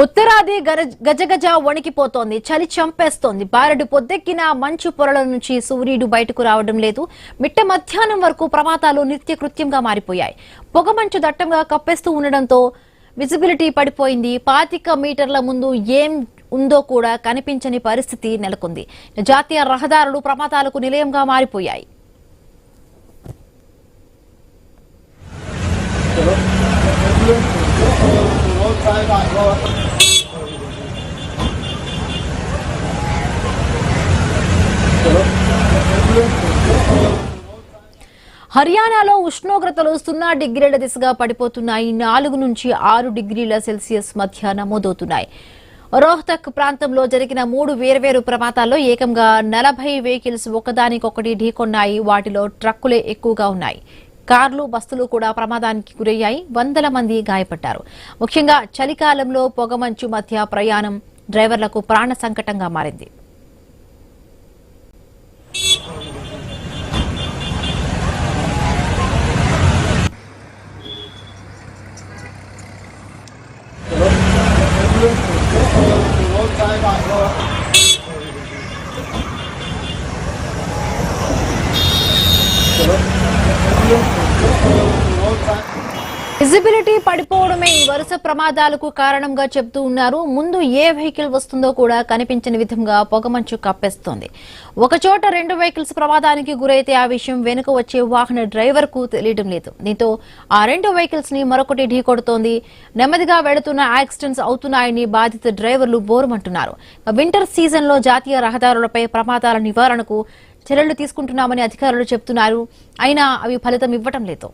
ఉత్తరాది గజగజ వణికిపోతోంది. చలి చంపేస్తోంది. బారెడు పొద్దెక్కిన మంచు పొరల నుంచి సూర్యుడు బయటకు రావడం లేదు. మిట్ట మధ్యాహ్నం వరకు ప్రమాదాలు నిత్యకృత్యంగా మారిపోయాయి. పొగమంచు దట్టంగా కప్పేస్తూ ఉండడంతో విజిబిలిటీ పడిపోయింది. 25 మీటర్ల ముందు ఏం ఉందో కూడా కనిపించని పరిస్థితి నెలకొంది. జాతీయ రహదారులు ప్రమాదాలకు నిలయంగా మారిపోయాయి. హర్యానాలో ఉష్ణోగ్రతలు 0 డిగ్రీల దిశగా పడిపోతున్నాయి. 4 నుంచి 6 డిగ్రీల సెల్సియస్ మధ్య నమోదవుతున్నాయి. రోహ్తక్ ప్రాంతంలో జరిగిన 3 వేర్వేరు ప్రమాదాల్లో ఏకంగా 40 వెహికల్స్ ఒకదానికొకటి ఢీకొన్నాయి. వాటిలో ట్రక్కులే ఎక్కువగా ఉన్నాయి. కార్లు, బస్సులు కూడా ప్రమాదానికి గురయ్యాయి. వందల మంది గాయపడ్డారు. ముఖ్యంగా చలికాలంలో పొగమంచు మధ్య ప్రయాణం డ్రైవర్లకు ప్రాణ సంకటంగా మారింది. విజిబిలిటీ పడిపోవడమే ఈ వరుస ప్రమాదాలకు కారణంగా చెబుతూ ఉన్నారు. ముందు ఏ వెహికల్ వస్తుందో కూడా కనిపించని విధంగా పొగమంచు కప్పేస్తోంది. ఒకచోట 2 వెహికల్స్ ప్రమాదానికి గురైతే ఆ విషయం వెనుక వచ్చే వాహన డ్రైవర్ కు తెలియడం లేదు. దీంతో ఆ 2 వెహికల్స్ ని మరొకటి ఢీకొడుతోంది. నెమ్మదిగా వెళుతున్న యాక్సిడెంట్స్ అవుతున్నాయని బాధిత డ్రైవర్లు బోరుమంటున్నారు. వింటర్ సీజన్ లో జాతీయ రహదారులపై ప్రమాదాల నివారణకు చర్యలు తీసుకుంటున్నామని అధికారులు చెబుతున్నారు. అయినా అవి ఫలితం ఇవ్వటం లేదు.